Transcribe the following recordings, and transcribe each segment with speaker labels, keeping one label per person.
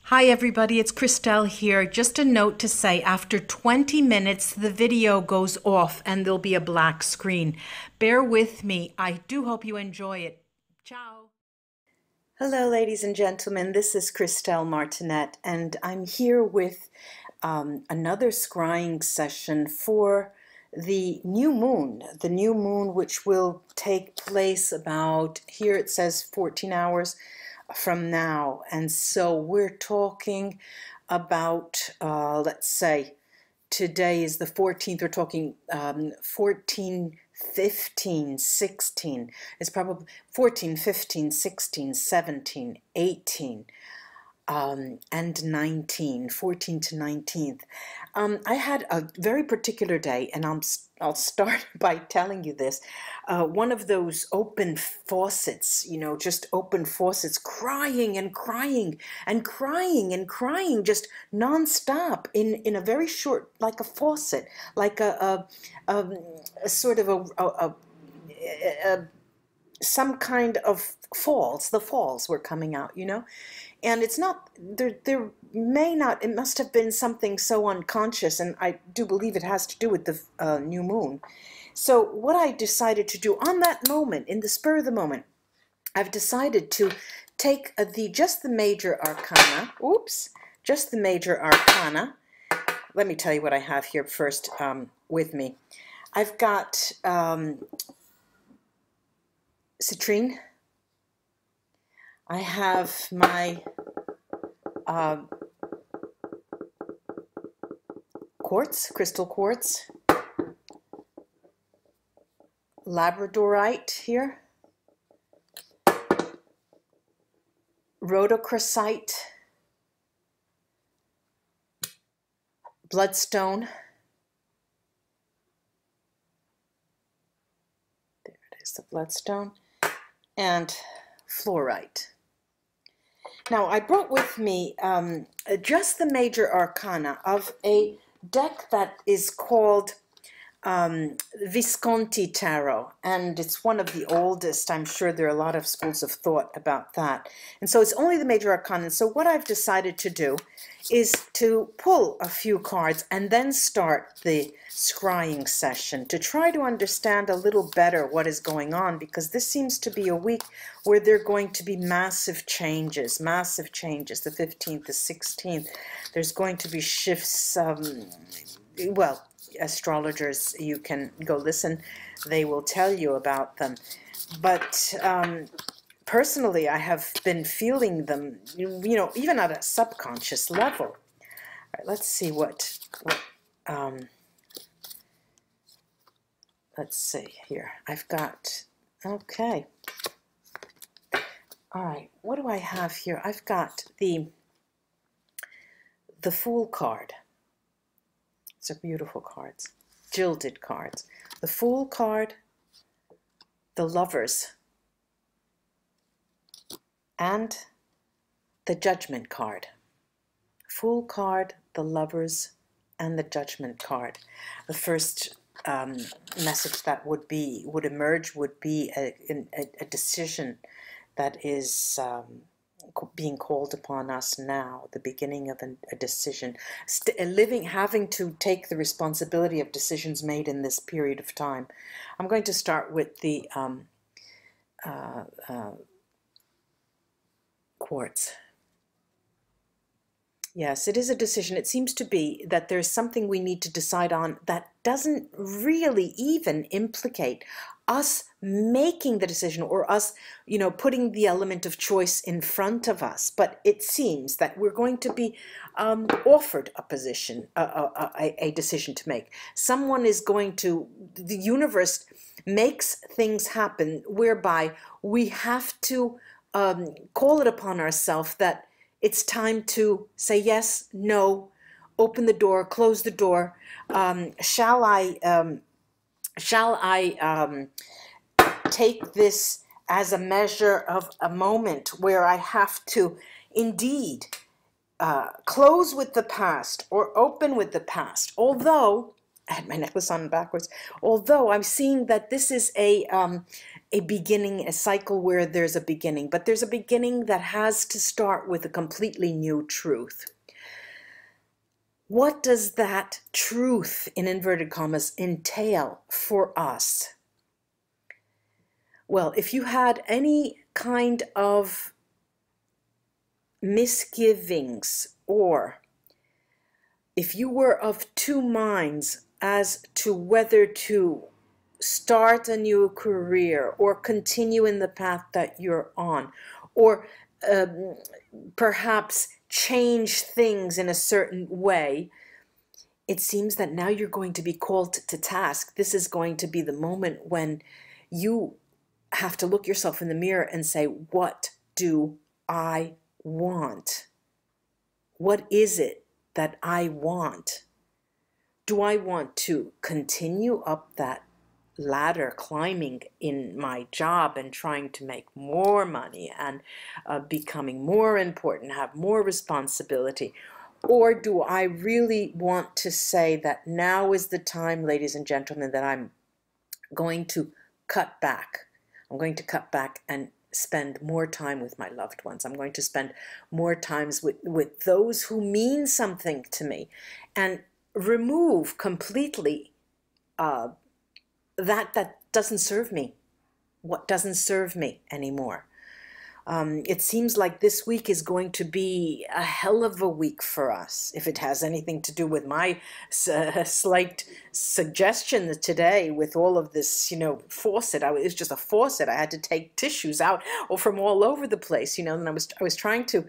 Speaker 1: Hi everybody, it's Christelle here. Just a note to say, after 20 minutes, the video goes off and there'll be a black screen. Bear with me. I do hope you enjoy it. Ciao. Hello, ladies and gentlemen. This is Christelle Martinette, and I'm here with another scrying session for the new moon which will take place about, here it says 14 hours from now. And so we're talking about, let's say, today is the 14th, we're talking 14, 15, 16, it's probably 14, 15, 16, 17, 18, and 19, 14 to 19th. I had a very particular day, and I'll start by telling you this. One of those open faucets, just open faucets, crying and crying and crying and crying, just nonstop in a very short, like a faucet, like a sort of a some kind of falls. The falls were coming out, and it's not there may not, it must have been something so unconscious, and I do believe it has to do with the new moon. So what I decided to do on that moment, in the spur of the moment, I've decided to take just the major arcana. Oops, just the major arcana. Let me tell you what I have here first with me. I've got citrine. I have my quartz, crystal quartz, labradorite here, rhodochrosite, bloodstone. There it is, the bloodstone, and fluorite. Now, I brought with me just the major arcana of a deck that is called Visconti Tarot, and it's one of the oldest. I'm sure there are a lot of schools of thought about that. And so it's only the major arcana. And so what I've decided to do is to pull a few cards and then start the scrying session to try to understand a little better what is going on, because this seems to be a week where there are going to be massive changes, the 15th, the 16th. There's going to be shifts, well, astrologers, you can go listen, they will tell you about them. But personally, I have been feeling them, even at a subconscious level. All right, let's see what let's see here. I've got, okay. All right, what do I have here? I've got the Fool card. These are beautiful cards, gilded cards. The Fool card, the Lovers, and the Judgment card. Fool card, the Lovers, and the Judgment card. The first message that would emerge would be a decision that is being called upon us now, the beginning of a decision, having to take the responsibility of decisions made in this period of time. I'm going to start with the quartz. Yes, it is a decision. It seems to be that there's something we need to decide on that doesn't really even implicate us making the decision or us, putting the element of choice in front of us. But it seems that we're going to be offered a position, a decision to make. Someone is going to, the universe makes things happen whereby we have to call it upon ourselves that it's time to say yes, no, open the door, close the door. Shall I take this as a measure of a moment where I have to indeed close with the past or open with the past? Although I had my necklace on backwards. Although I'm seeing that this is a beginning, a cycle where there's a beginning, but there's a beginning that has to start with a completely new truth. What does that truth, in inverted commas, entail for us? Well, if you had any kind of misgivings, or if you were of two minds as to whether to start a new career or continue in the path that you're on, or perhaps change things in a certain way, it seems that now you're going to be called to task. This is going to be the moment when you have to look yourself in the mirror and say, what do I want? What is it that I want? Do I want to continue up that ladder, climbing in my job and trying to make more money and becoming more important, have more responsibility? Or do I really want to say that now is the time, ladies and gentlemen, that I'm going to cut back? I'm going to cut back and spend more time with my loved ones. I'm going to spend more times with those who mean something to me, and remove completely that doesn't serve me, what doesn't serve me anymore. It seems like this week is going to be a hell of a week for us, if it has anything to do with my slight suggestion today with all of this, faucet. It was just a faucet. I had to take tissues out or from all over the place, and I was trying to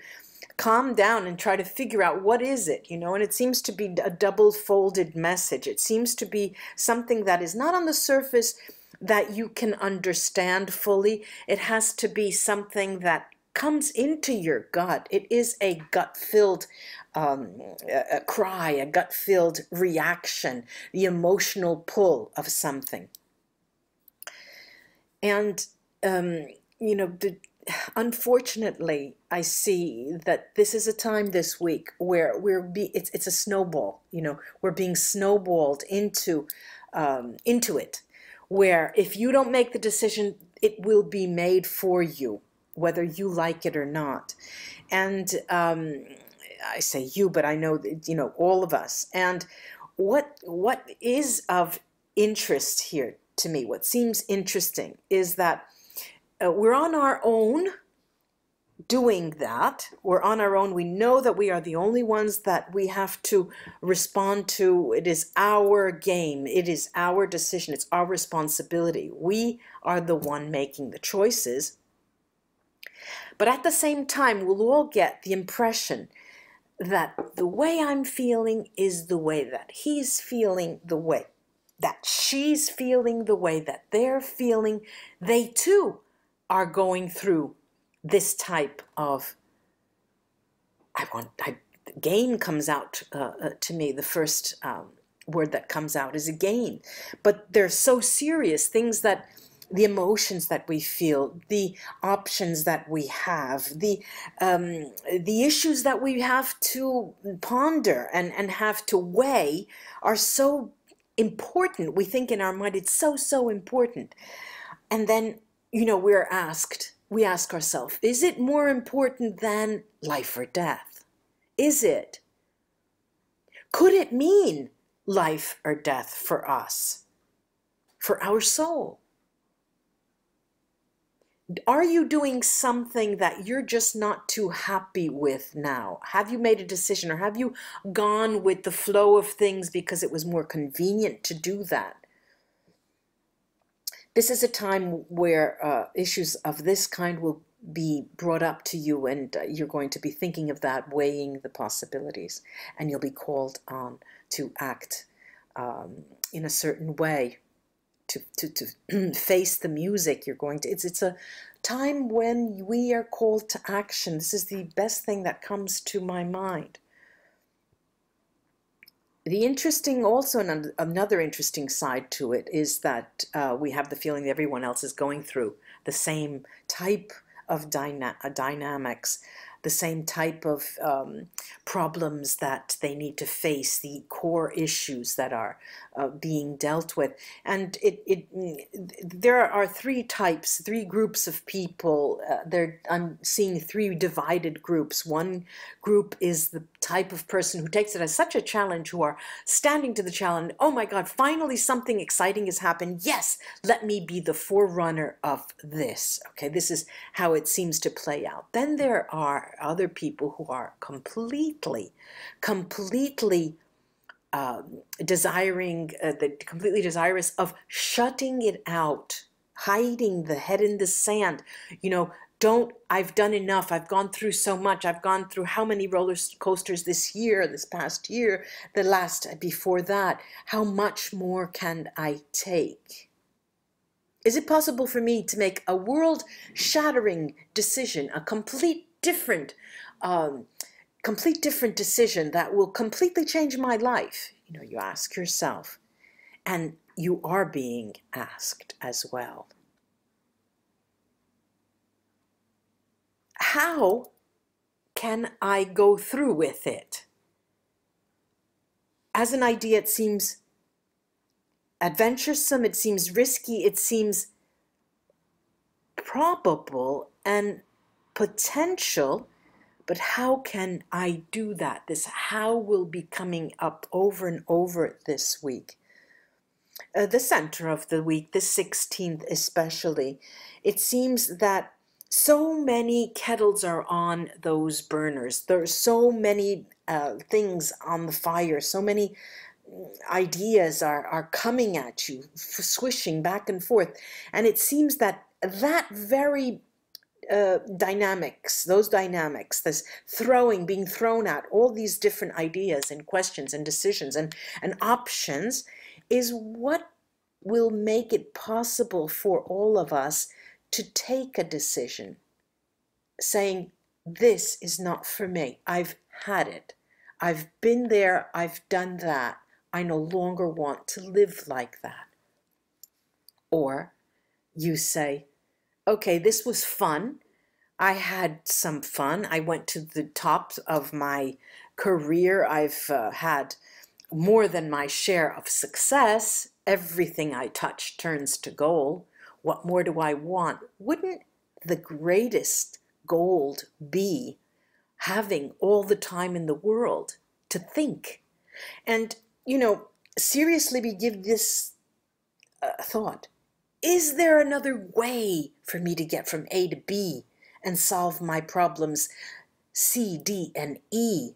Speaker 1: calm down and try to figure out what is it, and it seems to be a double-folded message. It seems to be something that is not on the surface that you can understand fully. It has to be something that comes into your gut. It is a gut-filled a cry, a gut-filled reaction, the emotional pull of something. And, unfortunately, I see that this is a time this week where it's a snowball. We're being snowballed into it, where if you don't make the decision, it will be made for you, whether you like it or not. And I say you, but I know that, all of us. And what is of interest here to me, what seems interesting, is that we're on our own doing that. We're on our own. We know that we are the only ones that we have to respond to. It is our game. It is our decision. It's our responsibility. We are the one making the choices. But at the same time, we'll all get the impression that the way I'm feeling is the way that he's feeling, the way that she's feeling, the way that they're feeling. They too are going through this type of, gain comes out to me. The first word that comes out is a gain. But they're so serious, things that, the emotions that we feel, the options that we have, the issues that we have to ponder and have to weigh are so important. We think in our mind it's so important. And then, we ask ourselves, is it more important than life or death? Is it? Could it mean life or death for us, for our soul? Are you doing something that you're just not too happy with now? Have you made a decision, or have you gone with the flow of things because it was more convenient to do that? This is a time where issues of this kind will be brought up to you, and you're going to be thinking of that, weighing the possibilities, and you'll be called on to act in a certain way, to face the music. You're going to, it's a time when we are called to action. This is the best thing that comes to my mind. The interesting, also another interesting side to it is that we have the feeling that everyone else is going through the same type of dynamics. the same type of problems that they need to face, the core issues that are being dealt with. And there are three types, three groups of people. I'm seeing three divided groups. One group is the type of person who takes it as such a challenge, who are standing to the challenge. Oh my God, finally something exciting has happened. Yes, let me be the forerunner of this. Okay, this is how it seems to play out. Then there are other people who are completely completely desirous of shutting it out, hiding the head in the sand. You know, I've done enough. I've gone through so much. I've gone through how many roller coasters this year, this past year, the last before that. How much more can I take? Is it possible for me to make a world-shattering decision, a complete different decision that will completely change my life? You know, you ask yourself, and you are being asked as well. How can I go through with it? As an idea, it seems adventuresome, it seems risky, it seems probable and potential, but how can I do that? This how will be coming up over and over this week. The center of the week, the 16th especially, it seems that so many kettles are on those burners. There are so many things on the fire, so many ideas are coming at you, swishing back and forth. And it seems that very dynamics, those dynamics, this being thrown at, all these different ideas and questions and decisions and options, is what will make it possible for all of us to take a decision, saying, this is not for me. I've had it. I've been there. I've done that. I no longer want to live like that. Or you say, okay, this was fun. I had some fun. I went to the top of my career. I've had more than my share of success. Everything I touch turns to gold. What more do I want? Wouldn't the greatest gold be having all the time in the world to think? And, you know, seriously, we give this thought. Is there another way for me to get from A to B and solve my problems C, D, and E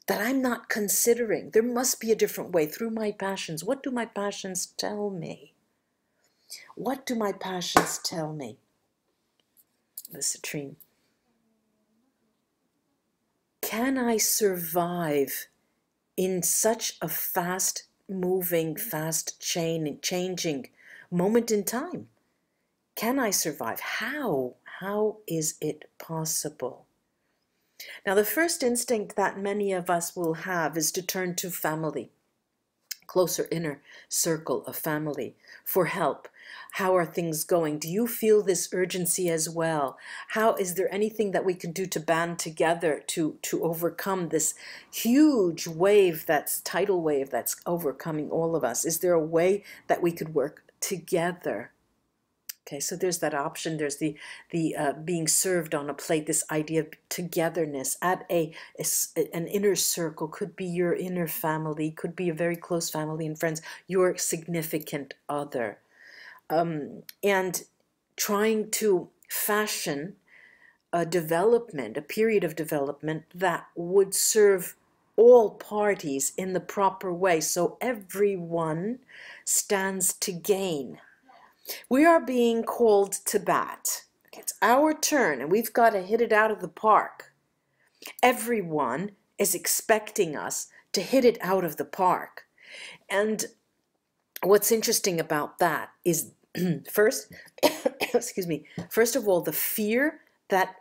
Speaker 1: that I'm not considering? There must be a different way through my passions. What do my passions tell me? What do my passions tell me? The citrine. Can I survive in such a fast-moving, fast-changing moment in time? Can I survive? How? How is it possible? Now, the first instinct that many of us will have is to turn to family, closer inner circle of family, for help. How are things going? Do you feel this urgency as well? How is there anything that we can do to band together to overcome this huge wave, tidal wave that's overcoming all of us? Is there a way that we could work together? Okay, so there's that option. There's the being served on a plate, this idea of togetherness at an inner circle. Could be your inner family, could be a very close family and friends, your significant other. And trying to fashion a period of development that would serve all parties in the proper way, so everyone stands to gain. We are being called to bat. It's our turn, and we've got to hit it out of the park. Everyone is expecting us to hit it out of the park. And what's interesting about that is, first of all, the fear that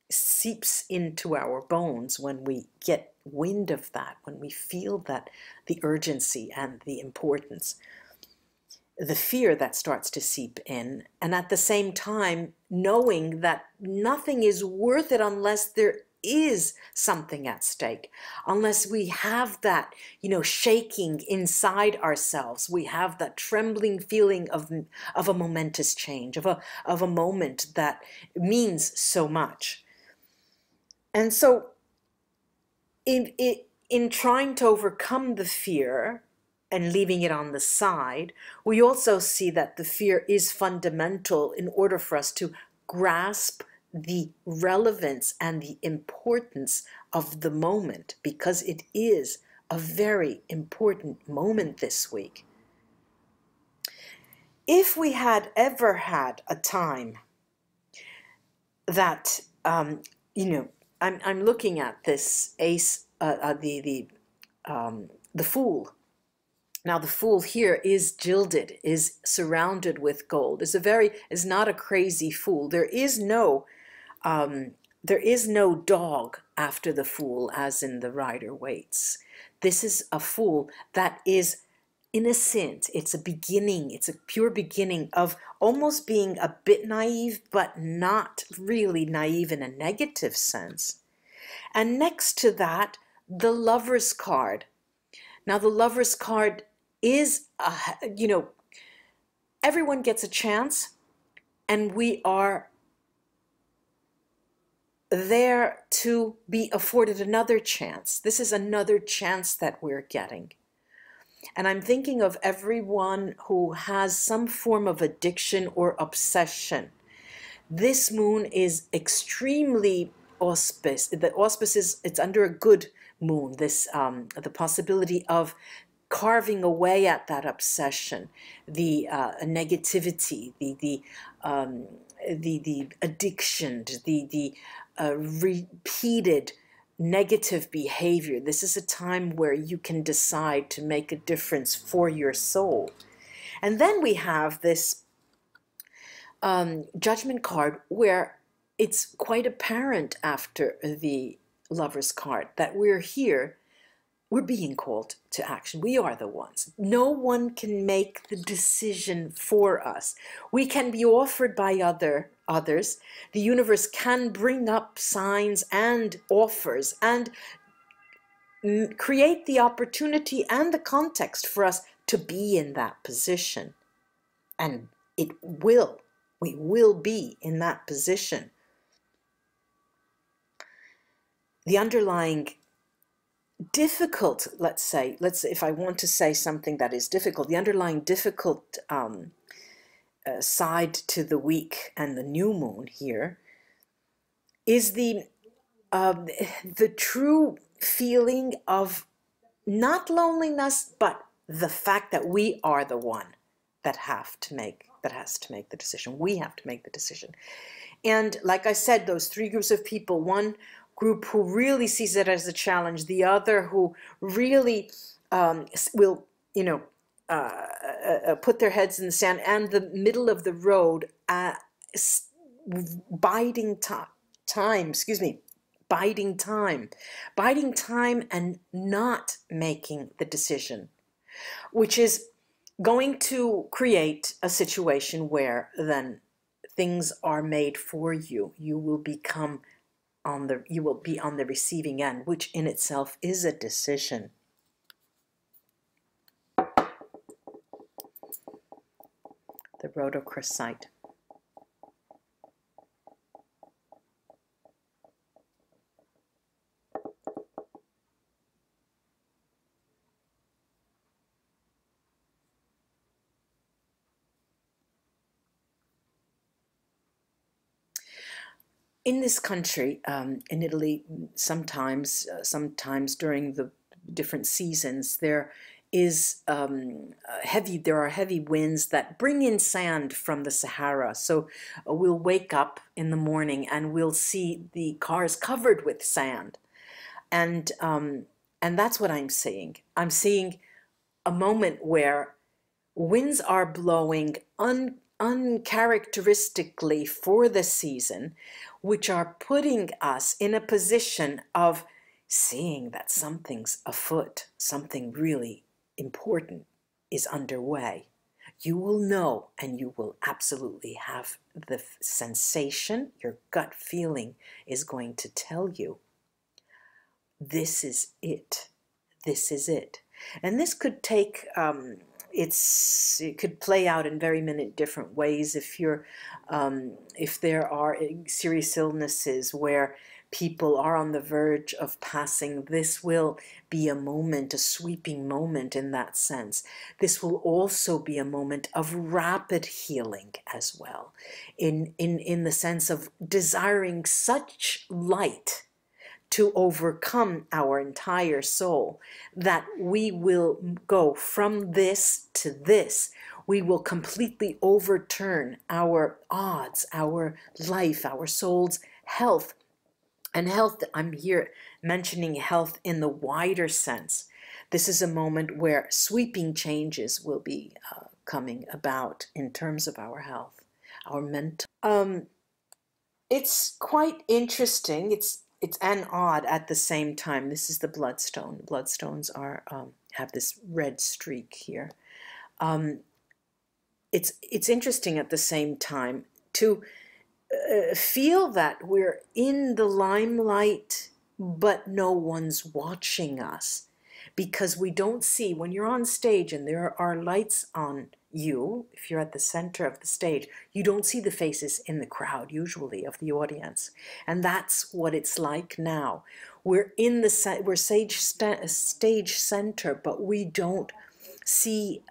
Speaker 1: seeps into our bones when we get wind of that, when we feel that the urgency and the importance. The fear that starts to seep in, and at the same time knowing that nothing is worth it unless there is something at stake, unless we have that, shaking inside ourselves. We have that trembling feeling of a momentous change, of a moment that means so much. And so in trying to overcome the fear and leaving it on the side, we also see that the fear is fundamental in order for us to grasp the relevance and the importance of the moment, because it is a very important moment this week. If we had ever had a time that, I'm looking at this ace, the Fool. Now the Fool here is gilded, is surrounded with gold. Is not a crazy fool. There is no dog after the Fool, as in the Rider-Waite's. This is a fool that is innocent. It's a beginning. It's a pure beginning of almost being a bit naive, but not really naive in a negative sense. And next to that, the Lover's card. Now the Lover's card is, everyone gets a chance, and we are there to be afforded another chance. This is another chance that we're getting. And I'm thinking of everyone who has some form of addiction or obsession. This moon is extremely auspicious. The auspice is, it's under a good moon, this the possibility of carving away at that obsession, the negativity, the addiction, the repeated negative behavior. This is a time where you can decide to make a difference for your soul. And then we have this Judgment card, where it's quite apparent after the Lover's card that we're being called to action. We are the ones. No one can make the decision for us. We can be offered by others. The universe can bring up signs and offers and create the opportunity and the context for us to be in that position. And we will be in that position. The underlying difficult, let's say, if I want to say something that is difficult, the underlying difficult side to the week and the new moon here is the true feeling of not loneliness, but the fact that we are the one that has to make the decision. We have to make the decision. And like I said, those three groups of people, one group who really sees it as a challenge, the other who really will, put their heads in the sand, and the middle of the road, biding time and not making the decision, which is going to create a situation where then things are made for you. You will be on the receiving end, which in itself is a decision. The rhodochrosite. In this country, in Italy, sometimes during the different seasons, there are heavy winds that bring in sand from the Sahara. So we'll wake up in the morning and we'll see the cars covered with sand, and that's what I'm seeing. I'm seeing a moment where winds are blowing uncharacteristically for the season, which are putting us in a position of seeing that something's afoot, something really important is underway. You will know, and you will absolutely have the sensation, your gut feeling is going to tell you this is it. This is it. And this could take, it could play out in very many different ways. If there are serious illnesses where people are on the verge of passing, this will be a moment, a sweeping moment in that sense. This will also be a moment of rapid healing as well, in the sense of desiring such light to overcome our entire soul, that we will go from this to this. We will completely overturn our odds, our life, our soul's health. And health, I'm here mentioning health in the wider sense. This is a moment where sweeping changes will be coming about in terms of our health, our mental. It's quite interesting. It's and odd at the same time. This is the bloodstone. Bloodstones are have this red streak here. It's interesting at the same time to feel that we're in the limelight, but no one's watching us, because we don't see, when you're on stage and there are lights on you, if you're at the center of the stage, you don't see the faces in the crowd usually of the audience. And that's what it's like now. We're in the we're stage center, but we don't see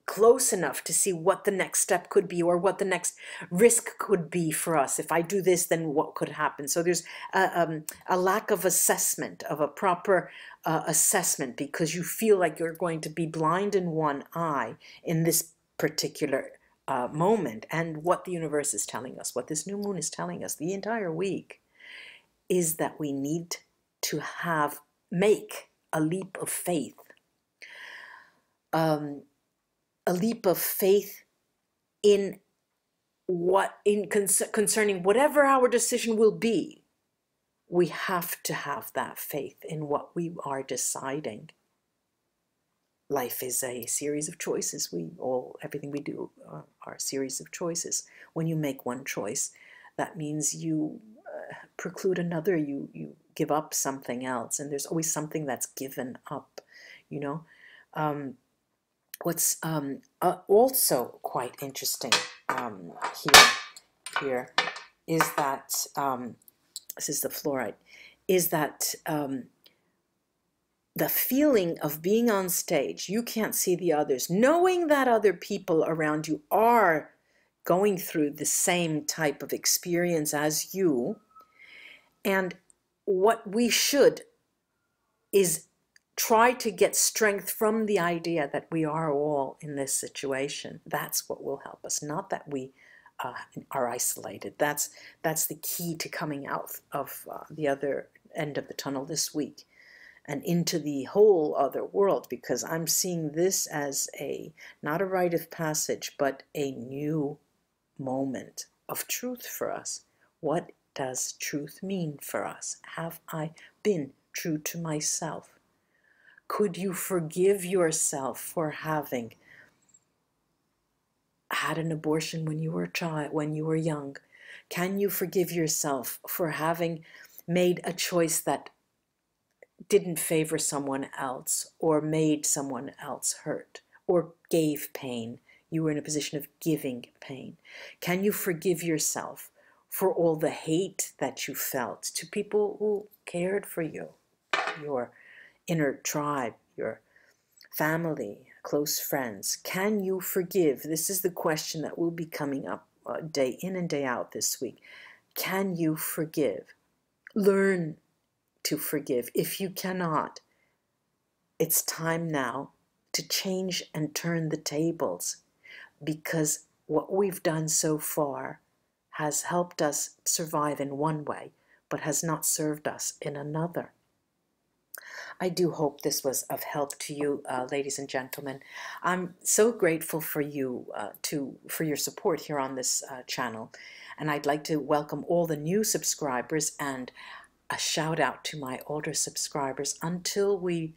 Speaker 1: close enough to see what the next step could be, or what the next risk could be for us. If I do this, then what could happen? So there's a lack of assessment, of a proper assessment, because you feel like you're going to be blind in one eye in this particular moment. And what the universe is telling us, what this new moon is telling us the entire week, is that we need to make a leap of faith. A leap of faith in concerning whatever our decision will be. We have to have that faith in what we are deciding. Life is a series of choices. Everything we do are a series of choices. When you make one choice, that means you preclude another. You give up something else, and there's always something that's given up. You know. What's also quite interesting here is that this is the fluorite, is that the feeling of being on stage, you can't see the others, knowing that other people around you are going through the same type of experience as you, and what we should is try to get strength from the idea that we are all in this situation. That's what will help us, not that we are isolated. That's the key to coming out of the other end of the tunnel this week and into the whole other world, because I'm seeing this as not a rite of passage, but a new moment of truth for us. What does truth mean for us? Have I been true to myself? Could you forgive yourself for having had an abortion when you were a child, when you were young? Can you forgive yourself for having made a choice that didn't favor someone else, or made someone else hurt, or gave pain? You were in a position of giving pain. Can you forgive yourself for all the hate that you felt to people who cared for you, your inner tribe, your family, close friends? Can you forgive? This is the question that will be coming up day in and day out this week. Can you forgive? Learn to forgive. If you cannot, it's time now to change and turn the tables, because what we've done so far has helped us survive in one way, but has not served us in another. I do hope this was of help to you, ladies and gentlemen. I'm so grateful for you, for your support here on this channel. And I'd like to welcome all the new subscribers, and a shout out to my older subscribers. Until we